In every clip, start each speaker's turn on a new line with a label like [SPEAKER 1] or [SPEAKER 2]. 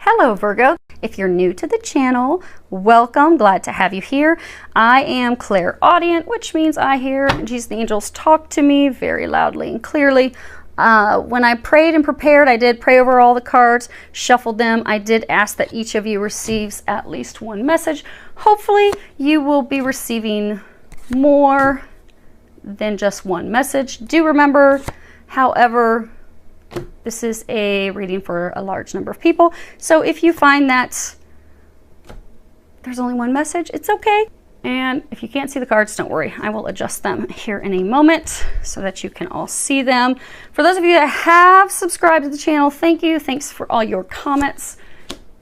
[SPEAKER 1] Hello Virgo, if you're new to the channel, welcome, glad to have you here. I am clairaudient, which means I hear Jesus and the angels talk to me very loudly and clearly. When I prayed and prepared, I did pray over all the cards, shuffled them. I did ask that each of you receives at least one message. Hopefully you will be receiving more than just one message. Do remember, however, this is a reading for a large number of people. So if you find that there's only one message, it's okay. And if you can't see the cards, don't worry. I will adjust them here in a moment so that you can all see them. For those of you that have subscribed to the channel, thank you. Thanks for all your comments,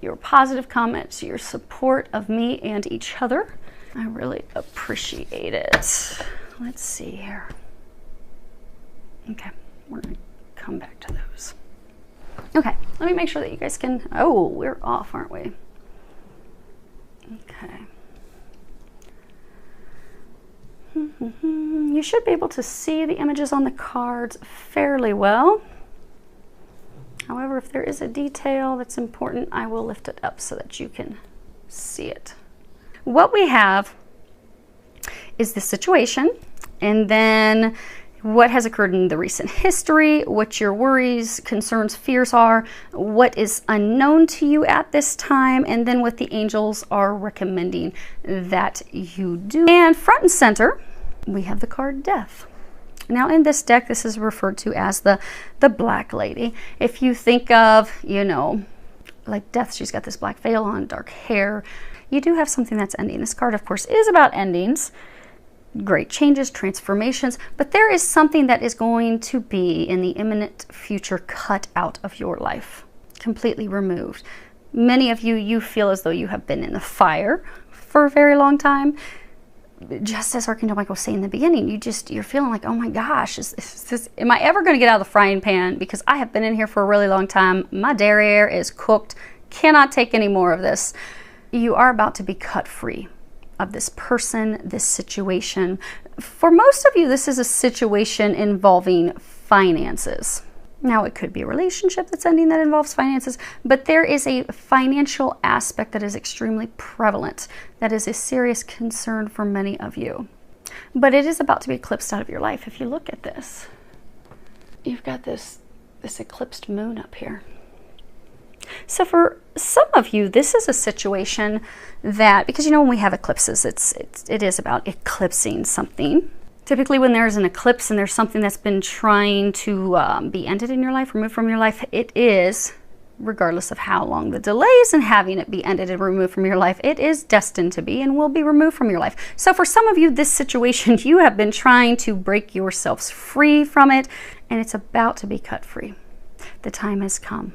[SPEAKER 1] your positive comments, your support of me and each other. I really appreciate it. Let's see here. Okay, we're gonna come back to those. Okay, let me make sure that you guys can, oh, we're off, aren't we? Okay. You should be able to see the images on the cards fairly well. However, if there is a detail that's important, I will lift it up so that you can see it. What we have is the situation, and then what has occurred in the recent history, what your worries, concerns, fears are, what is unknown to you at this time, and then what the angels are recommending that you do. And front and center, we have the card Death. Now in this deck, this is referred to as the Black Lady. If you think of, you know, like Death, she's got this black veil on, dark hair. You do have something that's ending. This card, of course, is about endings. Great changes, transformations, but there is something that is going to be in the imminent future cut out of your life, completely removed. Many of you, you feel as though you have been in the fire for a very long time. Just as Archangel Michael was saying in the beginning, you're feeling like, oh my gosh, am I ever going to get out of the frying pan? Because I have been in here for a really long time. My derriere is cooked, cannot take any more of this. You are about to be cut free of this person, this situation. For most of you, this is a situation involving finances. Now, it could be a relationship that's ending that involves finances, but there is a financial aspect that is extremely prevalent. That is a serious concern for many of you. But it is about to be eclipsed out of your life. If you look at this, you've got this eclipsed moon up here. So for some of you, this is a situation that, because you know when we have eclipses, it is about eclipsing something. Typically when there's an eclipse and there's something that's been trying to be ended in your life, removed from your life, it is, regardless of how long the delay is in having it be ended and removed from your life, it is destined to be and will be removed from your life. So for some of you, this situation, you have been trying to break yourselves free from it, and it's about to be cut free. The time has come.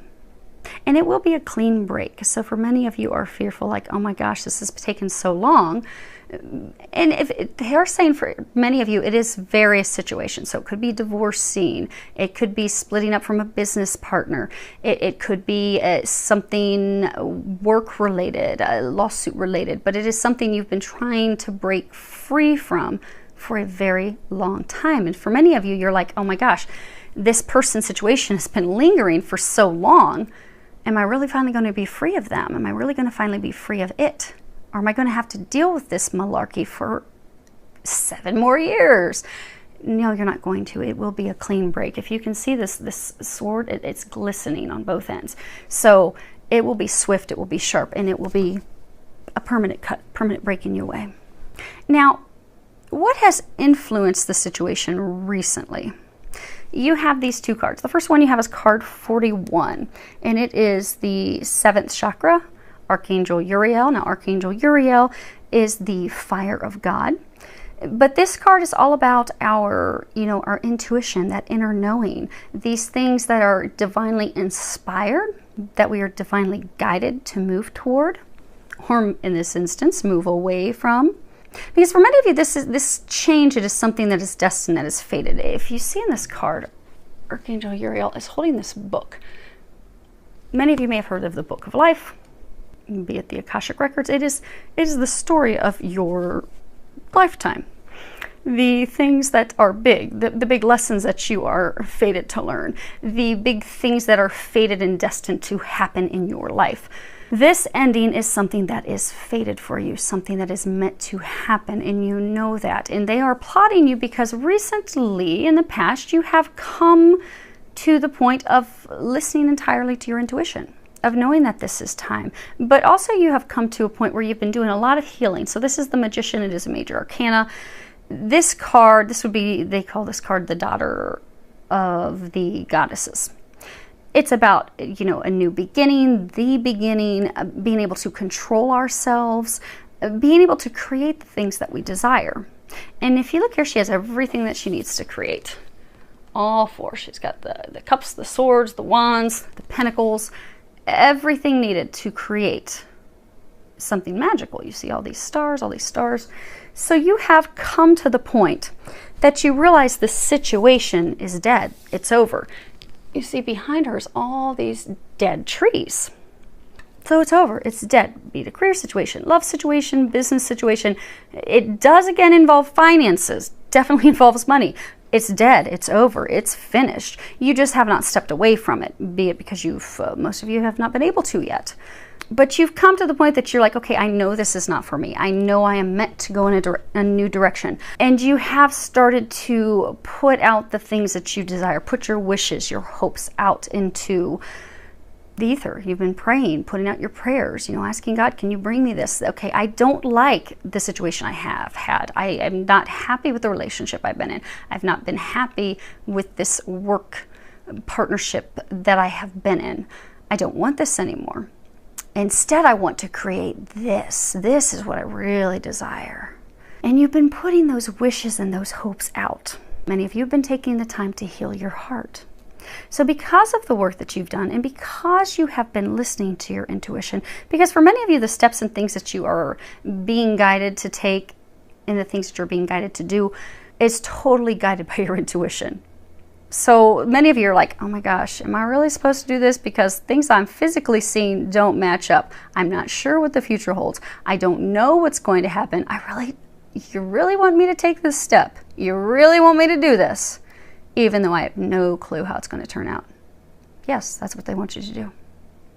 [SPEAKER 1] And it will be a clean break. So for many of you are fearful, like, oh my gosh, this has taken so long. And if they're saying for many of you, it is various situations. So it could be divorcing. It could be splitting up from a business partner. It could be something work related, lawsuit related, but it is something you've been trying to break free from for a very long time. And for many of you, you're like, oh my gosh, this person's situation has been lingering for so long. Am I really finally going to be free of them? Am I really going to finally be free of it? Or am I going to have to deal with this malarkey for 7 more years? No, you're not going to. It will be a clean break. If you can see this sword, it's glistening on both ends. So it will be swift, it will be sharp, and it will be a permanent cut, permanent break in your way. Now, what has influenced the situation recently? You have these 2 cards. The first one you have is card 41, and it is the 7th chakra, Archangel Uriel. Now, Archangel Uriel is the fire of God. But this card is all about our, our intuition, that inner knowing, these things that are divinely inspired, that we are divinely guided to move toward, or in this instance, move away from. Because for many of you, this change, it is something that is destined, that is fated. If you see in this card, Archangel Uriel is holding this book. Many of you may have heard of the Book of Life, be it the Akashic Records. It is the story of your lifetime. the things that are big, the big lessons that you are fated to learn, the big things that are fated and destined to happen in your life. This ending is something that is fated for you, something that is meant to happen, and you know that. And they are plotting you because recently, in the past, you have come to the point of listening entirely to your intuition, of knowing that this is time. But also you have come to a point where you've been doing a lot of healing. So this is the Magician. It is a major arcana. This card, this would be, they call this card the Daughter of the Goddesses. It's about, you know, a new beginning, the beginning, being able to control ourselves, being able to create the things that we desire. And if you look here, she has everything that she needs to create. All four. She's got the cups, the swords, the wands, the pentacles, everything needed to create something magical. You see all these stars, all these stars. So you have come to the point that you realize the situation is dead. It's over. You see behind her is all these dead trees. So it's over. It's dead. Be it a career situation, love situation, business situation. It does again involve finances. Definitely involves money. It's dead. It's over. It's finished. You just have not stepped away from it, be it because most of you have not been able to yet. But you've come to the point that you're like, okay, I know this is not for me. I know I am meant to go in a new direction. And you have started to put out the things that you desire, put your wishes, your hopes out into the ether. You've been praying, putting out your prayers, you know, asking God, can you bring me this? Okay, I don't like the situation I have had. I am not happy with the relationship I've been in. I've not been happy with this work partnership that I have been in. I don't want this anymore. Instead, I want to create this. This is what I really desire. And you've been putting those wishes and those hopes out. Many of you have been taking the time to heal your heart. So because of the work that you've done, and because you have been listening to your intuition, because for many of you, the steps and things that you are being guided to take and the things that you're being guided to do is totally guided by your intuition. So many of you are like, oh my gosh, am I really supposed to do this? Because things I'm physically seeing don't match up. I'm not sure what the future holds. I don't know what's going to happen. You really want me to take this step? You really want me to do this? Even though I have no clue how it's going to turn out. Yes, that's what they want you to do.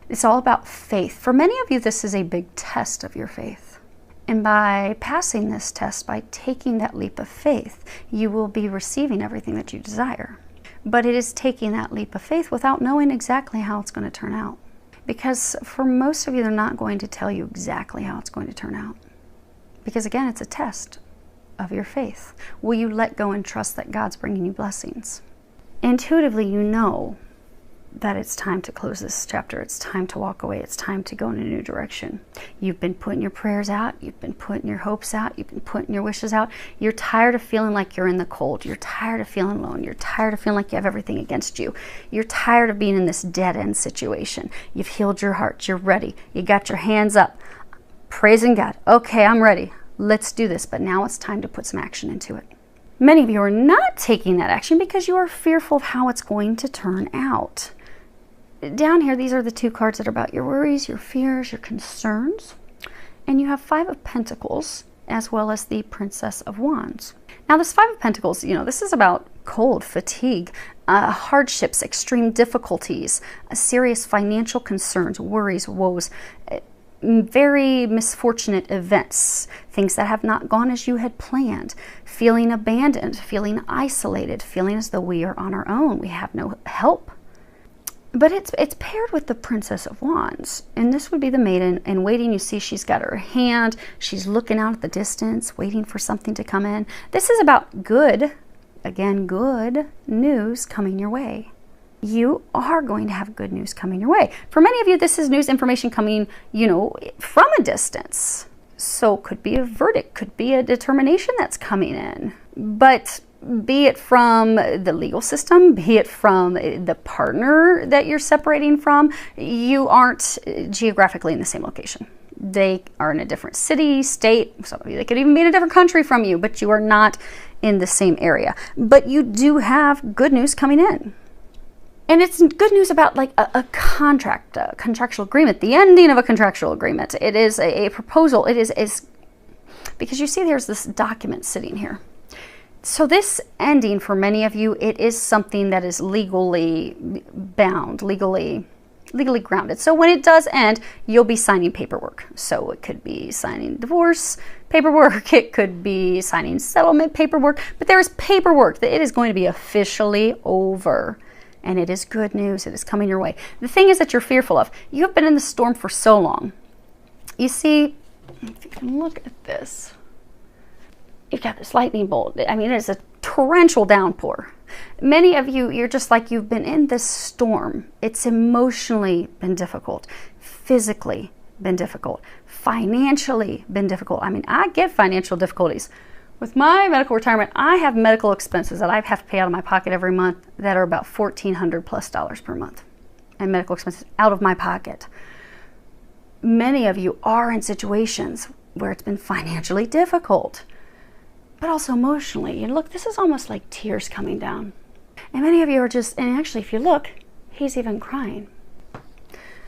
[SPEAKER 1] It's all about faith. For many of you, this is a big test of your faith. And by passing this test, by taking that leap of faith, you will be receiving everything that you desire. But it is taking that leap of faith without knowing exactly how it's going to turn out. Because for most of you, they're not going to tell you exactly how it's going to turn out. Because again, it's a test of your faith. Will you let go and trust that God's bringing you blessings? Intuitively, you know that it's time to close this chapter. It's time to walk away. It's time to go in a new direction. You've been putting your prayers out. You've been putting your hopes out. You've been putting your wishes out. You're tired of feeling like you're in the cold. You're tired of feeling alone. You're tired of feeling like you have everything against you. You're tired of being in this dead-end situation. You've healed your heart. You're ready. You got your hands up, praising God. Okay, I'm ready. Let's do this. But now it's time to put some action into it. Many of you are not taking that action because you are fearful of how it's going to turn out. Down here, these are the two cards that are about your worries, your fears, your concerns. And you have Five of Pentacles as well as the Princess of Wands. Now this Five of Pentacles, you know, this is about cold, fatigue, hardships, extreme difficulties, serious financial concerns, worries, woes, very misfortunate events, things that have not gone as you had planned, feeling abandoned, feeling isolated, feeling as though we are on our own, we have no help. But it's paired with the Princess of Wands, and this would be the maiden in waiting. You see she's got her hand, she's looking out at the distance, waiting for something to come in. This is about good, again, good news coming your way. You are going to have good news coming your way. For many of you, this is news information coming, you know, from a distance. So could be a verdict, could be a determination that's coming in. But be it from the legal system, be it from the partner that you're separating from, you aren't geographically in the same location. They are in a different city, state, some of you, they could even be in a different country from you, but you are not in the same area. But you do have good news coming in. And it's good news about like a contract, a contractual agreement, the ending of a contractual agreement. It is a proposal. It is because you see there's this document sitting here. So this ending, for many of you, it is something that is legally bound, legally grounded. So when it does end, you'll be signing paperwork. So it could be signing divorce paperwork, it could be signing settlement paperwork, but there is paperwork that it is going to be officially over. And it is good news. It is coming your way. The thing is that you're fearful of. You have been in the storm for so long. You see, if you can look at this, you've got this lightning bolt. I mean, it's a torrential downpour. Many of you, you're just like you've been in this storm. It's emotionally been difficult, physically been difficult, financially been difficult. I mean, I get financial difficulties. With my medical retirement, I have medical expenses that I have to pay out of my pocket every month that are about $1,400+ per month. And medical expenses out of my pocket. Many of you are in situations where it's been financially difficult, but also emotionally. And look, this is almost like tears coming down. And many of you are just, and actually if you look, he's even crying.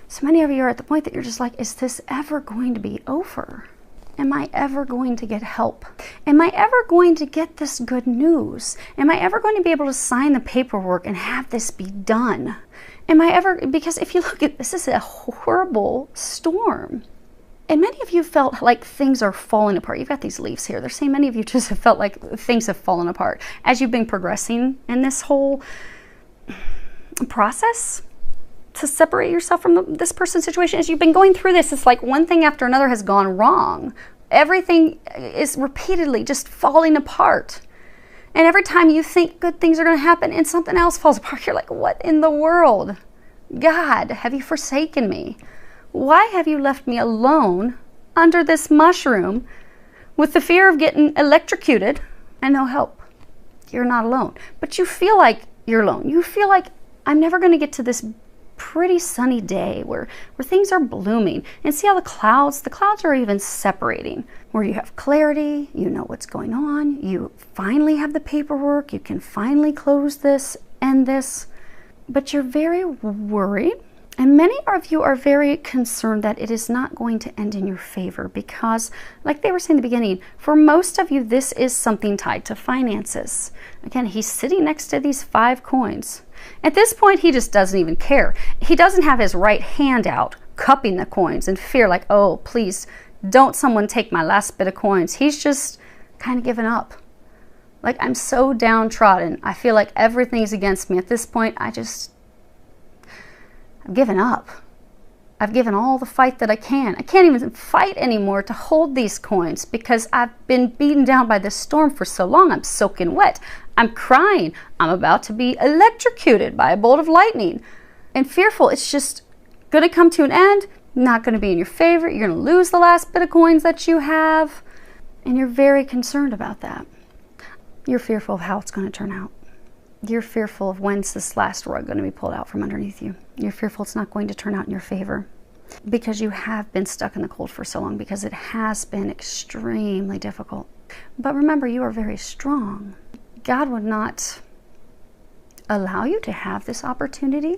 [SPEAKER 1] So many of you are at the point that you're just like, is this ever going to be over? Am I ever going to get help? Am I ever going to get this good news? Am I ever going to be able to sign the paperwork and have this be done? Am I ever, because if you look at this, is a horrible storm. And many of you felt like things are falling apart. You've got these leaves here. They're saying many of you just have felt like things have fallen apart as you've been progressing in this whole process to separate yourself from this person's situation. As you've been going through this, it's like one thing after another has gone wrong. Everything is repeatedly just falling apart. And every time you think good things are going to happen and something else falls apart, you're like, what in the world? God, have you forsaken me? Why have you left me alone under this mushroom with the fear of getting electrocuted and no help? You're not alone. But you feel like you're alone. You feel like I'm never going to get to this pretty sunny day where things are blooming. And see how the clouds are even separating, where you have clarity, you know what's going on, you finally have the paperwork, you can finally close this, end this, but you're very worried. And many of you are very concerned that it is not going to end in your favor because, like they were saying in the beginning, for most of you, this is something tied to finances. Again, he's sitting next to these 5 coins. At this point, he just doesn't even care. He doesn't have his right hand out, cupping the coins in fear, like, oh, please, don't someone take my last bit of coins. He's just kind of given up. Like, I'm so downtrodden. I feel like everything's against me. At this point, I've given up. I've given all the fight that I can. I can't even fight anymore to hold these coins because I've been beaten down by this storm for so long. I'm soaking wet. I'm crying. I'm about to be electrocuted by a bolt of lightning. And fearful, it's just going to come to an end, not going to be in your favor. You're going to lose the last bit of coins that you have. And you're very concerned about that. You're fearful of how it's going to turn out. You're fearful of when's this last rug going to be pulled out from underneath you. You're fearful it's not going to turn out in your favor because you have been stuck in the cold for so long, because it has been extremely difficult. But remember, you are very strong. God would not allow you to have this opportunity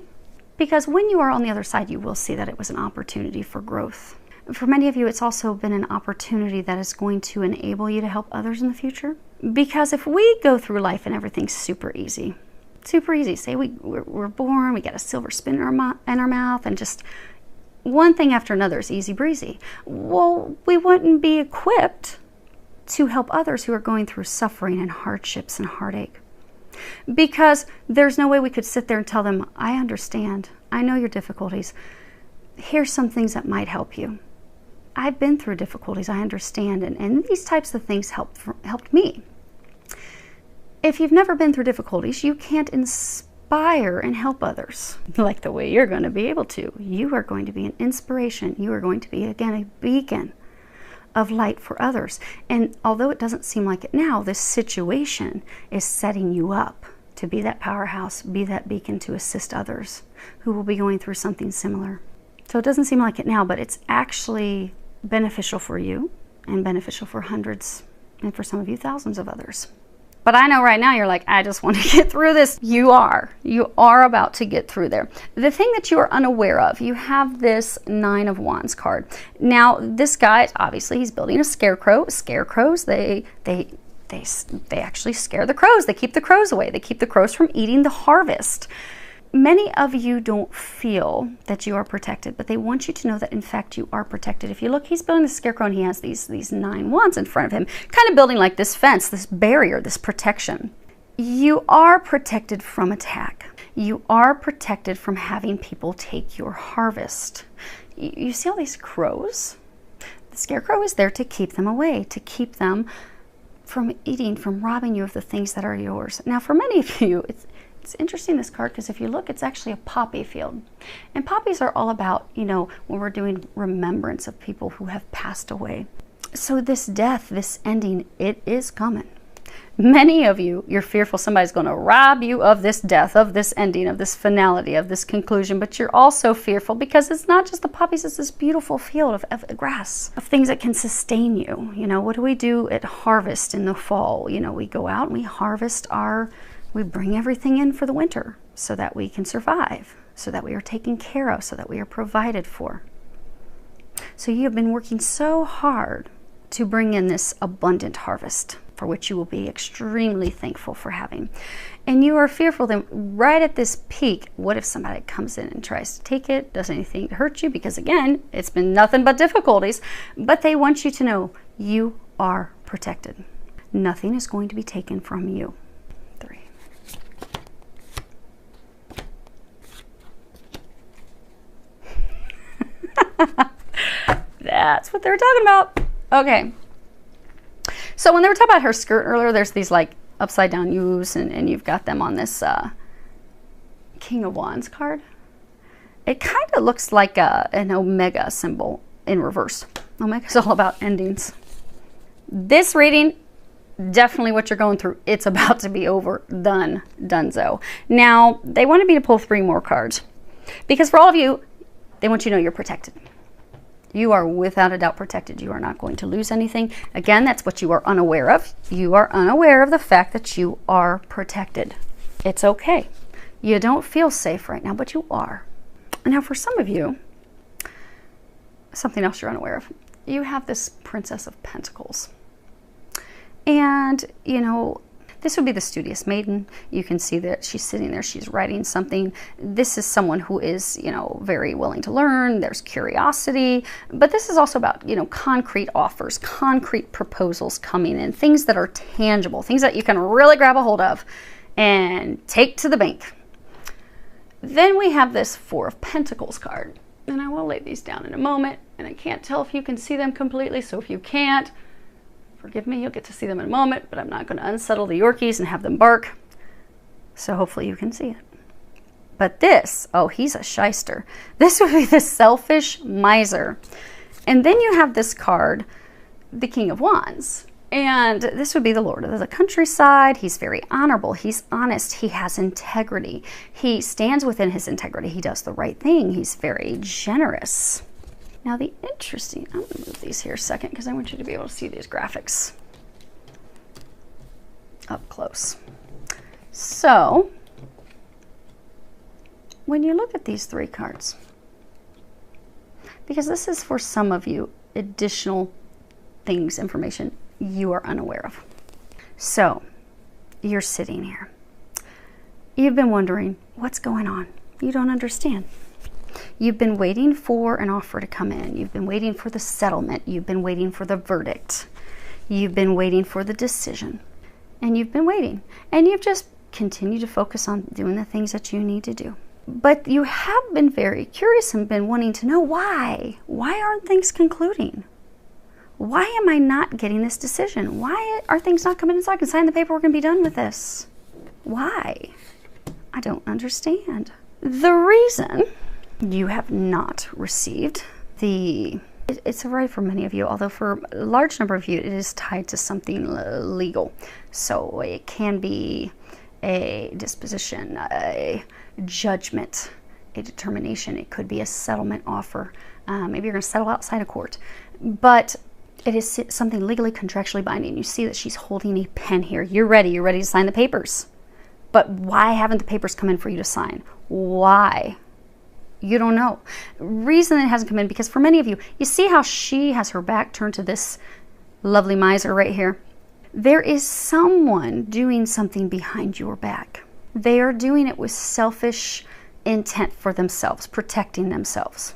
[SPEAKER 1] because when you are on the other side, you will see that it was an opportunity for growth. For many of you, it's also been an opportunity that is going to enable you to help others in the future. Because if we go through life and everything's super easy, say we're born, we got a silver spoon in our mouth, and just one thing after another is easy breezy. Well, we wouldn't be equipped to help others who are going through suffering and hardships and heartache. Because there's no way we could sit there and tell them, I understand, I know your difficulties. Here's some things that might help you. I've been through difficulties, I understand, and these types of things helped me. If you've never been through difficulties, you can't inspire and help others like the way you're going to be able to. You are going to be an inspiration. You are going to be, again, a beacon of light for others. And although it doesn't seem like it now, this situation is setting you up to be that powerhouse, be that beacon to assist others who will be going through something similar. So it doesn't seem like it now, but it's actually beneficial for you and beneficial for hundreds and for some of you thousands of others. But I know right now you're like, I just want to get through this. You are about to get through there. The thing that you are unaware of, you have this 9 of Wands card. Now, this guy, obviously, he's building a scarecrow. Scarecrows, they they actually scare the crows. They keep the crows away. They keep the crows from eating the harvest. Many of you don't feel that you are protected, but they want you to know that in fact you are protected. If you look, he's building the scarecrow and he has these 9 wands in front of him, kind of building like this fence, this barrier, this protection. You are protected from attack. You are protected from having people take your harvest. You see all these crows? The scarecrow is there to keep them away, to keep them from eating, from robbing you of the things that are yours. Now, for many of you, it's interesting, this card, because if you look, it's actually a poppy field. And poppies are all about, you know, when we're doing remembrance of people who have passed away. So this death, this ending, it is coming. Many of you, you're fearful somebody's going to rob you of this death, of this ending, of this finality, of this conclusion, but you're also fearful because it's not just the poppies, it's this beautiful field of grass, of things that can sustain you. You know, what do we do at harvest in the fall? You know, we go out and we harvest we bring everything in for the winter so that we can survive, so that we are taken care of, so that we are provided for. So you have been working so hard to bring in this abundant harvest, for which you will be extremely thankful for having. And you are fearful that right at this peak, what if somebody comes in and tries to take it, does anything to hurt you? Because again, it's been nothing but difficulties, but they want you to know you are protected. Nothing is going to be taken from you. 3. That's what they're talking about. Okay. So when they were talking about her skirt earlier, there's these like upside down U's and you've got them on this King of Wands card. It kind of looks like an Omega symbol in reverse. Omega's all about endings. This reading, definitely what you're going through, it's about to be over, done, donezo. Now, they wanted me to pull 3 more cards because for all of you, they want you to know you're protected. You are without a doubt protected. You are not going to lose anything. Again, that's what you are unaware of. You are unaware of the fact that you are protected. It's okay. You don't feel safe right now, but you are. Now, for some of you, something else you're unaware of. You have this Princess of Pentacles. And, you know, this would be the studious maiden. You can see that she's sitting there, she's writing something. This is someone who is, you know, very willing to learn. There's curiosity. But this is also about, you know, concrete offers, concrete proposals coming in, things that are tangible, things that you can really grab a hold of and take to the bank. Then we have this 4 of Pentacles card. And I will lay these down in a moment. And I can't tell if you can see them completely. So if you can't, forgive me, you'll get to see them in a moment, but I'm not going to unsettle the Yorkies and have them bark. So hopefully you can see it. But this, oh, he's a shyster. This would be the selfish miser. And then you have this card, the King of Wands. And this would be the Lord of the countryside. He's very honorable. He's honest. He has integrity. He stands within his integrity. He does the right thing. He's very generous. Now I'm going to move these here a second because I want you to be able to see these graphics up close. So, when you look at these 3 cards, because this is for some of you additional things, information you are unaware of. So, you're sitting here. You've been wondering, what's going on? You don't understand. You've been waiting for an offer to come in. You've been waiting for the settlement. You've been waiting for the verdict. You've been waiting for the decision. And you've been waiting. And you've just continued to focus on doing the things that you need to do. But you have been very curious and been wanting to know why. Why aren't things concluding? Why am I not getting this decision? Why are things not coming in so I can sign the paperwork and be done with this? Why? I don't understand. The reason you have not received it's a right for many of you, although for a large number of you, it is tied to something legal. So it can be a disposition, a judgment, a determination. It could be a settlement offer. Maybe you're going to settle outside of court. But it is something legally, contractually binding. You see that she's holding a pen here. You're ready to sign the papers. But why haven't the papers come in for you to sign? Why? You don't know. Reason it hasn't come in, because for many of you, you see how she has her back turned to this lovely miser right here. There is someone doing something behind your back. They are doing it with selfish intent for themselves, protecting themselves.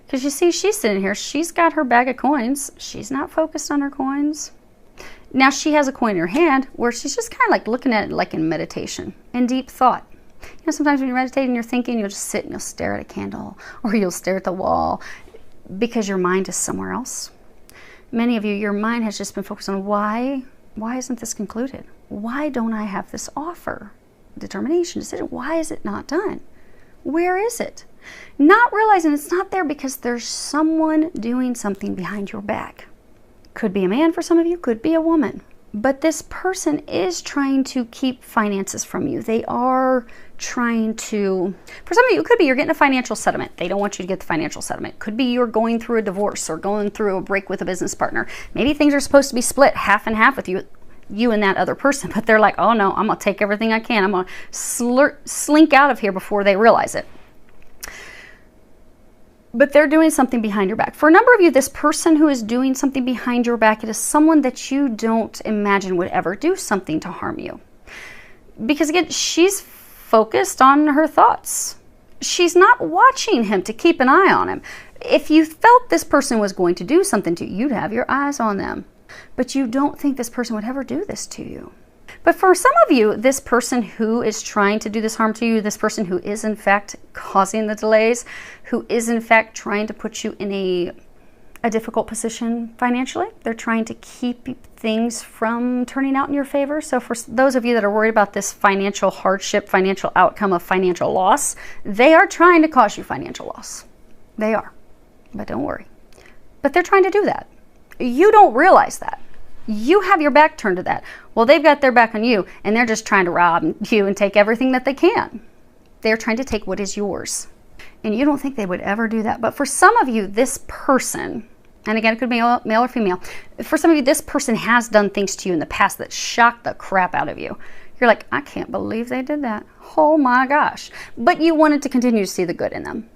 [SPEAKER 1] Because you see, she's sitting here, she's got her bag of coins. She's not focused on her coins. Now she has a coin in her hand where she's just kind of like looking at it like in meditation, in deep thought. You know, sometimes when you're meditating, you're thinking, you'll just sit and you'll stare at a candle or you'll stare at the wall because your mind is somewhere else. Many of you, your mind has just been focused on why isn't this concluded? Why don't I have this offer? Determination, decision, why is it not done? Where is it? Not realizing it's not there because there's someone doing something behind your back. Could be a man for some of you, could be a woman. But this person is trying to keep finances from you. They are trying to, for some of you, it could be you're getting a financial settlement. They don't want you to get the financial settlement. Could be you're going through a divorce or going through a break with a business partner. Maybe things are supposed to be split half and half with you and that other person, but they're like, oh no, I'm gonna take everything I can. I'm gonna slink out of here before they realize it. But they're doing something behind your back. For a number of you, this person who is doing something behind your back, it is someone that you don't imagine would ever do something to harm you. Because again, she's focused on her thoughts. She's not watching him to keep an eye on him. If you felt this person was going to do something to you, you'd have your eyes on them. But you don't think this person would ever do this to you. But for some of you, this person who is trying to do this harm to you, this person who is in fact causing the delays, who is in fact trying to put you in a difficult position financially, they're trying to keep things from turning out in your favor. So for those of you that are worried about this financial hardship, financial outcome of financial loss, they are trying to cause you financial loss. They are. But don't worry. But they're trying to do that. You don't realize that. You have your back turned to that. Well, they've got their back on you, and they're just trying to rob you and take everything that they can. They're trying to take what is yours. And you don't think they would ever do that. But for some of you, this person, and again, it could be male or female, for some of you, this person has done things to you in the past that shocked the crap out of you. You're like, I can't believe they did that. Oh my gosh. But you wanted to continue to see the good in them.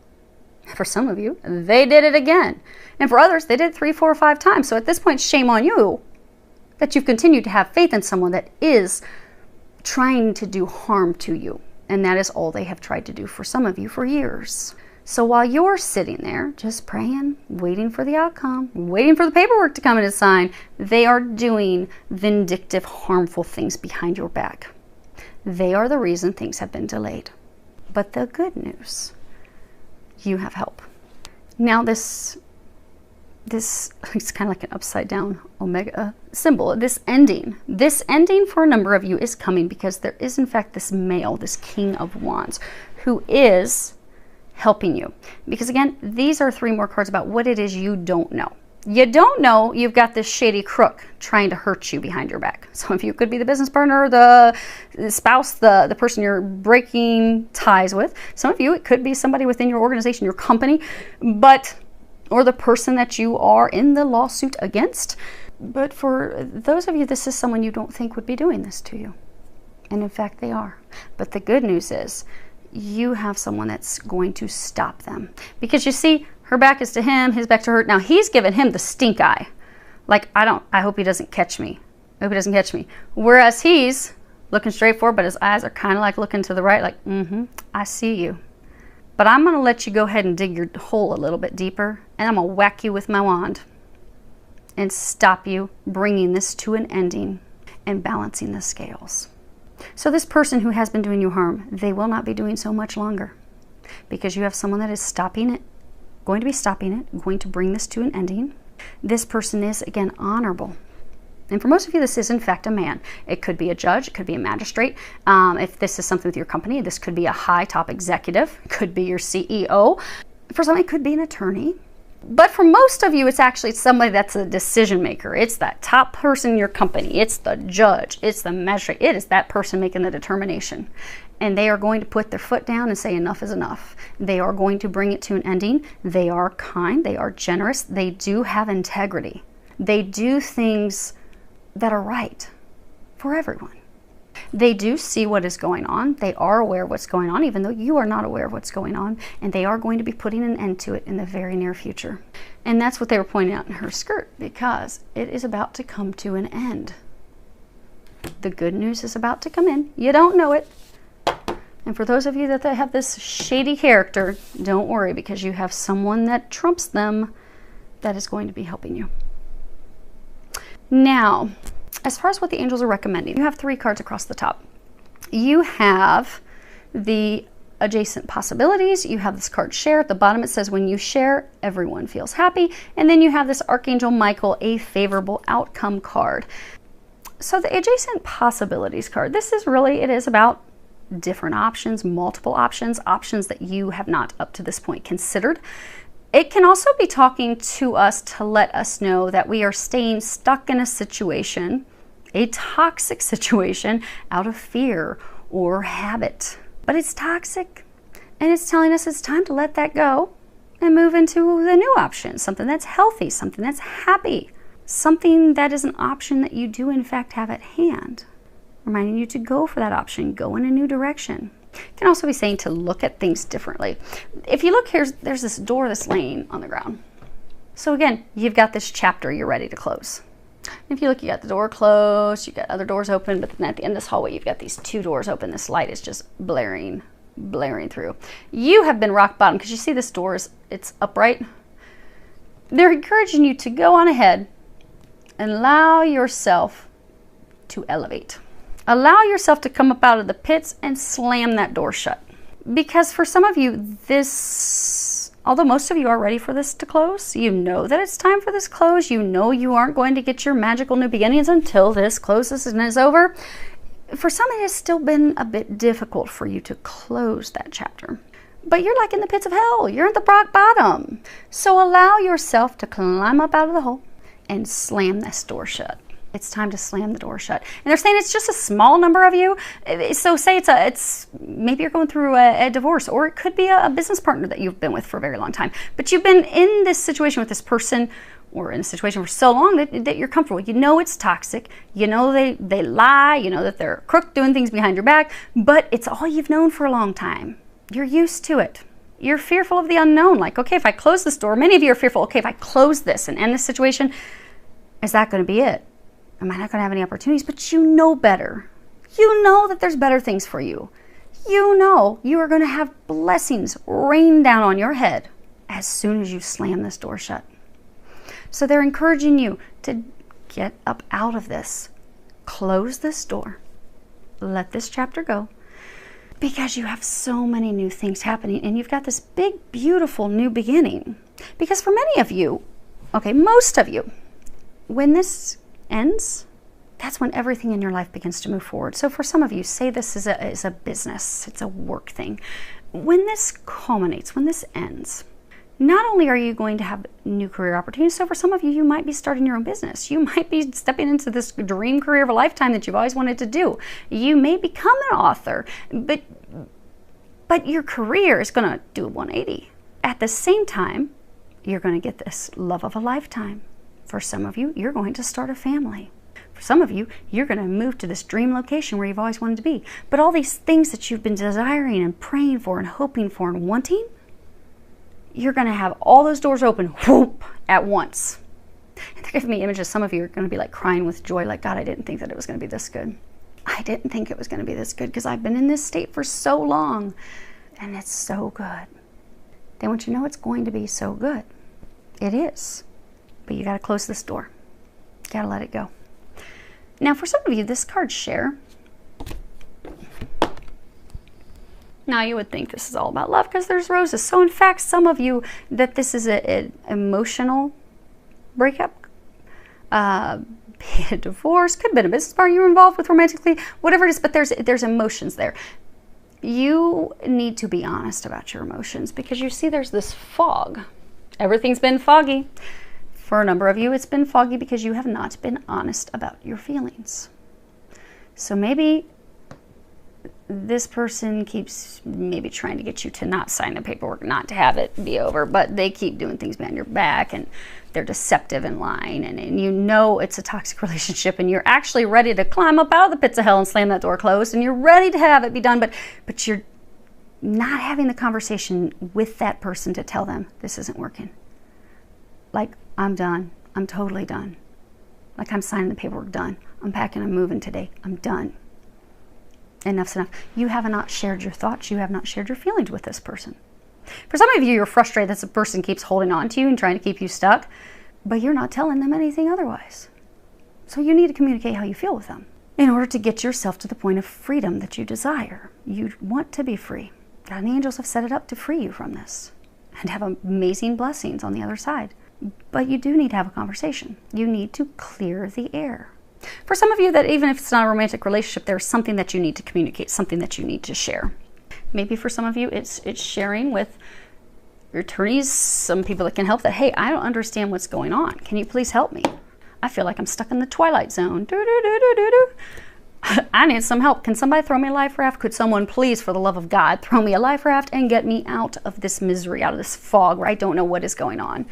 [SPEAKER 1] For some of you, they did it again. And for others, they did it 3, 4, or 5 times. So at this point, shame on you that you've continued to have faith in someone that is trying to do harm to you. And that is all they have tried to do for some of you for years. So while you're sitting there just praying, waiting for the outcome, waiting for the paperwork to come in and sign, they are doing vindictive, harmful things behind your back. They are the reason things have been delayed. But the good news, you have help. Now this it's kind of like an upside down omega symbol. This ending for a number of you is coming because there is in fact this male, this King of Wands, who is helping you. Because again, these are 3 more cards about what it is you don't know. You don't know you've got this shady crook trying to hurt you behind your back. Some of you could be the business partner, the spouse, the person you're breaking ties with. Some of you, it could be somebody within your organization, your company, or the person that you are in the lawsuit against. But for those of you, this is someone you don't think would be doing this to you. And in fact, they are. But the good news is you have someone that's going to stop them. Because you see, her back is to him, his back to her. Now he's given him the stink eye. Like, I hope he doesn't catch me. I hope he doesn't catch me. Whereas he's looking straight forward, but his eyes are kind of like looking to the right, like, I see you. But I'm going to let you go ahead and dig your hole a little bit deeper, and I'm going to whack you with my wand and stop you bringing this to an ending and balancing the scales. So this person who has been doing you harm, they will not be doing so much longer because you have someone that is stopping it, going to be stopping it, going to bring this to an ending. This person is, again, honorable. And for most of you, this is in fact a man. It could be a judge, it could be a magistrate. If this is something with your company, this could be a high top executive, it could be your CEO. For some, it could be an attorney. But for most of you, it's actually somebody that's a decision maker. It's that top person in your company. It's the judge. It's the magistrate. It is that person making the determination. And they are going to put their foot down and say enough is enough. They are going to bring it to an ending. They are kind. They are generous. They do have integrity. They do things that are right for everyone. They do see what is going on. They are aware of what's going on, even though you are not aware of what's going on. And they are going to be putting an end to it in the very near future. And that's what they were pointing out in her skirt, because it is about to come to an end. The good news is about to come in. You don't know it. And for those of you that have this shady character, don't worry, because you have someone that trumps them that is going to be helping you. Now, as far as what the angels are recommending, you have 3 cards across the top. You have the adjacent possibilities. You have this card share. At the bottom it says when you share, everyone feels happy. And then you have this Archangel Michael, a favorable outcome card. So the adjacent possibilities card, this is really, it is about different options, multiple options, options that you have not up to this point considered. It can also be talking to us to let us know that we are staying stuck in a situation, a toxic situation, out of fear or habit. But it's toxic, and it's telling us it's time to let that go and move into the new option, something that's healthy, something that's happy, something that is an option that you do in fact have at hand. Reminding you to go for that option, go in a new direction. It can also be saying to look at things differently. If you look here, there's this door that's laying on the ground. So again, you've got this chapter you're ready to close. If you look, you got the door closed, you got other doors open, but then at the end of this hallway, you've got these 2 doors open. This light is just blaring through. You have been rock bottom because you see this door it's upright. They're encouraging you to go on ahead and allow yourself to elevate. Allow yourself to come up out of the pits and slam that door shut. Because for some of you, although most of you are ready for this to close, you know that it's time for this close. You know you aren't going to get your magical new beginnings until this closes and is over. For some, it has still been a bit difficult for you to close that chapter. But you're like in the pits of hell. You're at the rock bottom. So allow yourself to climb up out of the hole and slam this door shut. It's time to slam the door shut. And they're saying it's just a small number of you. So say it's maybe you're going through a divorce, or it could be a business partner that you've been with for a very long time. But you've been in this situation with this person, or in a situation for so long that you're comfortable. You know it's toxic. You know they lie. You know that they're crook doing things behind your back. But it's all you've known for a long time. You're used to it. You're fearful of the unknown. Like, okay, if I close this door, many of you are fearful, okay, if I close this and end this situation, is that going to be it? Am I not going to have any opportunities? But you know better. You know that there's better things for you. You know you are going to have blessings rain down on your head as soon as you slam this door shut. So they're encouraging you to get up out of this. Close this door. Let this chapter go. Because you have so many new things happening, and you've got this big, beautiful new beginning. Because for many of you, okay, most of you, when this ends, that's when everything in your life begins to move forward. So for some of you, say this is a business, it's a work thing. When this culminates, when this ends, not only are you going to have new career opportunities, so for some of you, you might be starting your own business. You might be stepping into this dream career of a lifetime that you've always wanted to do. You may become an author, but your career is going to do a 180. At the same time, you're going to get this love of a lifetime. For some of you, you're going to start a family. For some of you, you're going to move to this dream location where you've always wanted to be. But all these things that you've been desiring and praying for and hoping for and wanting, you're going to have all those doors open, whoop, at once. And they're giving me images. Some of you are going to be like crying with joy, like, God, I didn't think that it was going to be this good. I didn't think it was going to be this good because I've been in this state for so long. And it's so good. They want you to know it's going to be so good. It is. But you got to close this door. You got to let it go. Now, for some of you, this card share. Now, you would think this is all about love because there's roses. So, in fact, some of you, that this is an emotional breakup, be a divorce, could have been a business partner you were involved with romantically, whatever it is, but there's emotions there. You need to be honest about your emotions because you see there's this fog. Everything's been foggy. For a number of you, it's been foggy because you have not been honest about your feelings. So maybe this person keeps maybe trying to get you to not sign the paperwork, not to have it be over, but they keep doing things behind your back and they're deceptive and lying, and you know it's a toxic relationship and you're actually ready to climb up out of the pits of hell and slam that door closed and you're ready to have it be done, but you're not having the conversation with that person to tell them this isn't working. Like, I'm done. I'm totally done. Like, I'm signing the paperwork, done. I'm packing, I'm moving today. I'm done. Enough's enough. You have not shared your thoughts. You have not shared your feelings with this person. For some of you, you're frustrated that the person keeps holding on to you and trying to keep you stuck, but you're not telling them anything otherwise. So you need to communicate how you feel with them in order to get yourself to the point of freedom that you desire. You want to be free. God and the angels have set it up to free you from this and have amazing blessings on the other side. But you do need to have a conversation. You need to clear the air. For some of you, that even if it's not a romantic relationship, there's something that you need to communicate, something that you need to share. Maybe for some of you, it's sharing with your attorneys, some people that can help, that, hey, I don't understand what's going on. Can you please help me? I feel like I'm stuck in the twilight zone. I need some help. Can somebody throw me a life raft? Could someone please, for the love of God, throw me a life raft and get me out of this misery, out of this fog where I don't know what is going on?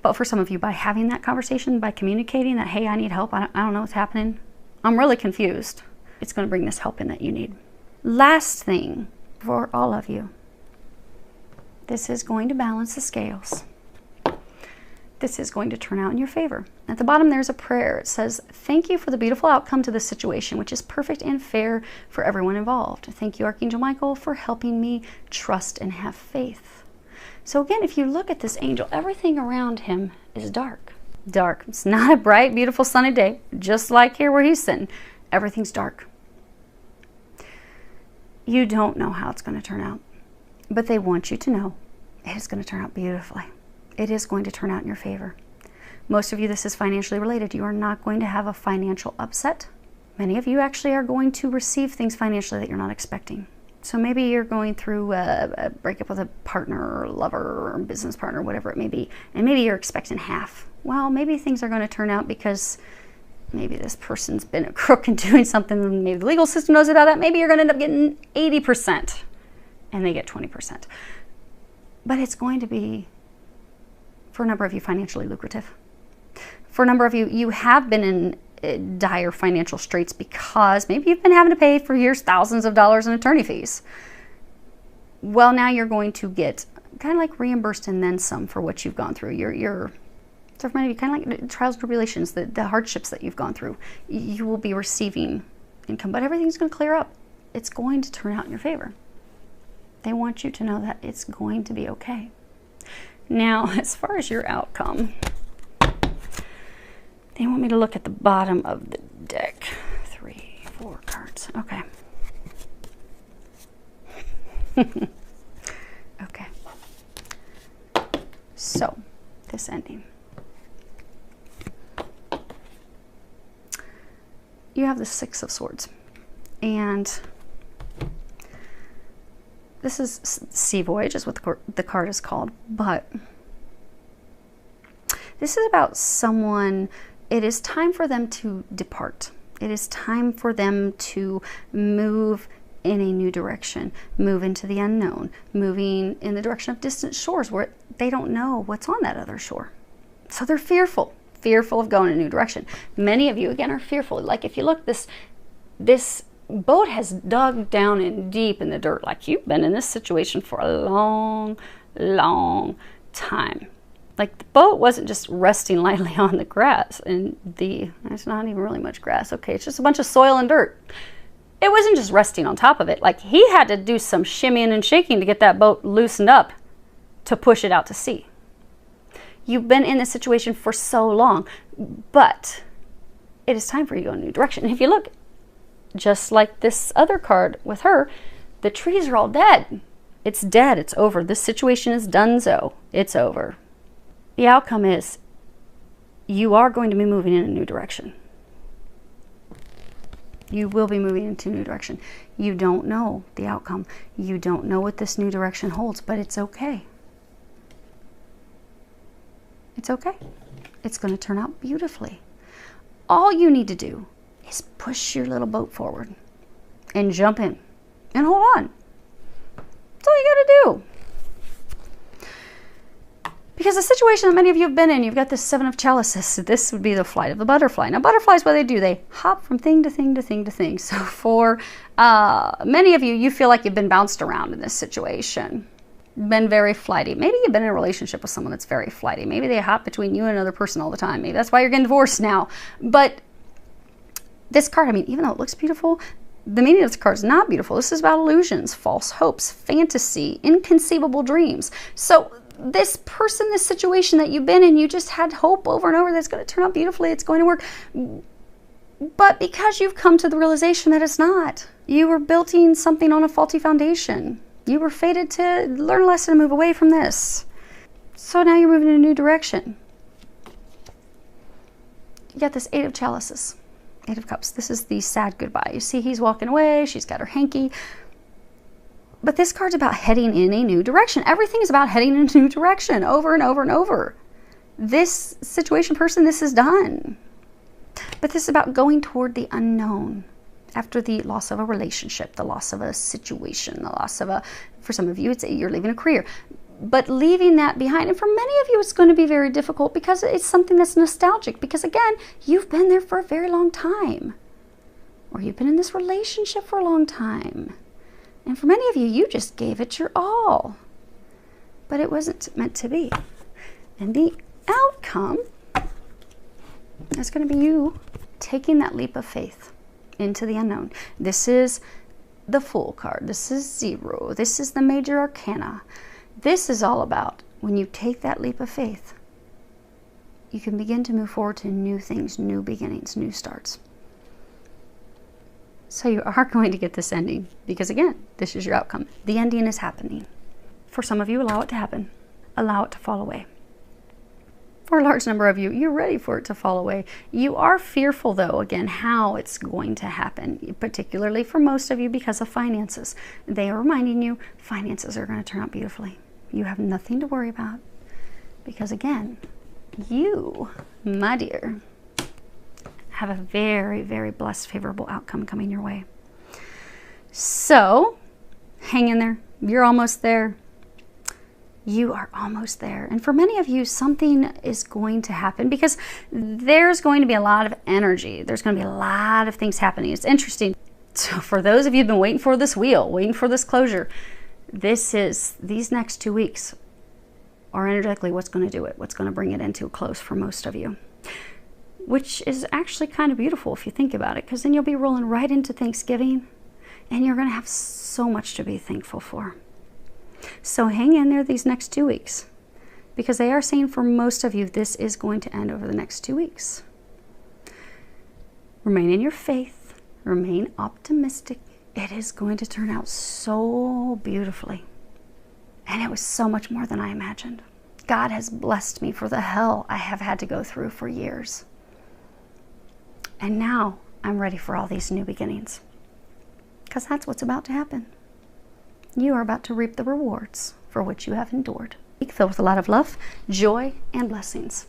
[SPEAKER 1] But for some of you, by having that conversation, by communicating that, hey, I need help, I don't know what's happening, I'm really confused, it's going to bring this help in that you need. Last thing for all of you, this is going to balance the scales. This is going to turn out in your favor. At the bottom, there's a prayer. It says, thank you for the beautiful outcome to this situation, which is perfect and fair for everyone involved. Thank you, Archangel Michael, for helping me trust and have faith. So again, if you look at this angel, everything around him is dark. Dark. It's not a bright, beautiful, sunny day, just like here where he's sitting. Everything's dark. You don't know how it's going to turn out, but they want you to know it is going to turn out beautifully. It is going to turn out in your favor. Most of you, this is financially related. You are not going to have a financial upset. Many of you actually are going to receive things financially that you're not expecting. So maybe you're going through a breakup with a partner or lover or business partner, whatever it may be, and maybe you're expecting half. Well, maybe things are going to turn out because maybe this person's been a crook and doing something, and maybe the legal system knows about that. Maybe you're going to end up getting 80% and they get 20%. But it's going to be, for a number of you, financially lucrative. For a number of you, you have been in dire financial straits because maybe you've been having to pay for years thousands of dollars in attorney fees. Well, now you're going to get kind of like reimbursed and then some for what you've gone through. So for many of you, kind of like trials, tribulations, the hardships that you've gone through. You will be receiving income, but everything's going to clear up. It's going to turn out in your favor. They want you to know that it's going to be okay. Now, as far as your outcome, they want me to look at the bottom of the deck. 3, 4 cards. Okay. Okay. So, this ending. You have the 6 of Swords. And this is Sea Voyage, is what the card is called. But this is about someone. It is time for them to depart. It is time for them to move in a new direction, move into the unknown, moving in the direction of distant shores where they don't know what's on that other shore. So they're fearful of going in a new direction. Many of you, again, are fearful. Like if you look, this boat has dug down in deep in the dirt. Like you've been in this situation for a long, long time. Like the boat wasn't just resting lightly on the grass, and there's not even really much grass. Okay, it's just a bunch of soil and dirt. It wasn't just resting on top of it. Like he had to do some shimmying and shaking to get that boat loosened up to push it out to sea. You've been in this situation for so long, but it is time for you to go in a new direction. And if you look, just like this other card with her, the trees are all dead. It's dead. It's over. This situation is donezo. It's over. The outcome is you are going to be moving in a new direction. You will be moving into a new direction. You don't know the outcome. You don't know what this new direction holds, but it's okay. It's okay. It's going to turn out beautifully. All you need to do is push your little boat forward and jump in and hold on. That's all you got to do. Because the situation that many of you have been in, you've got this 7 of Chalices. This would be the flight of the butterfly. Now, butterflies, what they do, they hop from thing to thing to thing to thing. So for many of you, you feel like you've been bounced around in this situation. Been very flighty. Maybe you've been in a relationship with someone that's very flighty. Maybe they hop between you and another person all the time. Maybe that's why you're getting divorced now. But This card, I mean, even though it looks beautiful, the meaning of this card is not beautiful. This is about illusions, false hopes, fantasy, inconceivable dreams. So this person, this situation that you've been in, you just had hope over and over that it's going to turn out beautifully, it's going to work. But because you've come to the realization that it's not, you were building something on a faulty foundation. You were fated to learn a lesson and move away from this. So now you're moving in a new direction. You got this 8 of chalices, 8 of cups. This is the sad goodbye. You see he's walking away, she's got her hanky. But this card's about heading in a new direction. Everything is about heading in a new direction over and over and over. This situation, person, this is done. But this is about going toward the unknown after the loss of a relationship, the loss of a situation, the loss of for some of you, it's you're leaving a career. But leaving that behind, and for many of you, it's going to be very difficult because it's something that's nostalgic. Because again, you've been there for a very long time. Or you've been in this relationship for a long time. And for many of you, you just gave it your all. But it wasn't meant to be. And the outcome is going to be you taking that leap of faith into the unknown. This is the Fool card. This is 0. This is the Major Arcana. This is all about when you take that leap of faith, you can begin to move forward to new things, new beginnings, new starts. So you are going to get this ending because, again, this is your outcome. The ending is happening. For some of you, allow it to happen. Allow it to fall away. For a large number of you, you're ready for it to fall away. You are fearful, though, again, how it's going to happen, particularly for most of you because of finances. They are reminding you finances are going to turn out beautifully. You have nothing to worry about because, again, you, my dear, have a very, very blessed, favorable outcome coming your way. So, hang in there. You're almost there. You are almost there. And for many of you, something is going to happen because there's going to be a lot of energy. There's going to be a lot of things happening. It's interesting. So for those of you who've been waiting for this wheel, waiting for this closure, these next 2 weeks are energetically what's going to do it, what's going to bring it into a close for most of you. Which is actually kind of beautiful if you think about it, because then you'll be rolling right into Thanksgiving and you're going to have so much to be thankful for. So hang in there these next 2 weeks, because they are saying for most of you, this is going to end over the next 2 weeks. Remain in your faith, remain optimistic. It is going to turn out so beautifully. And it was so much more than I imagined. God has blessed me for the hell I have had to go through for years. And now I'm ready for all these new beginnings, because that's what's about to happen. You are about to reap the rewards for which you have endured. Filled with a lot of love, joy, and blessings.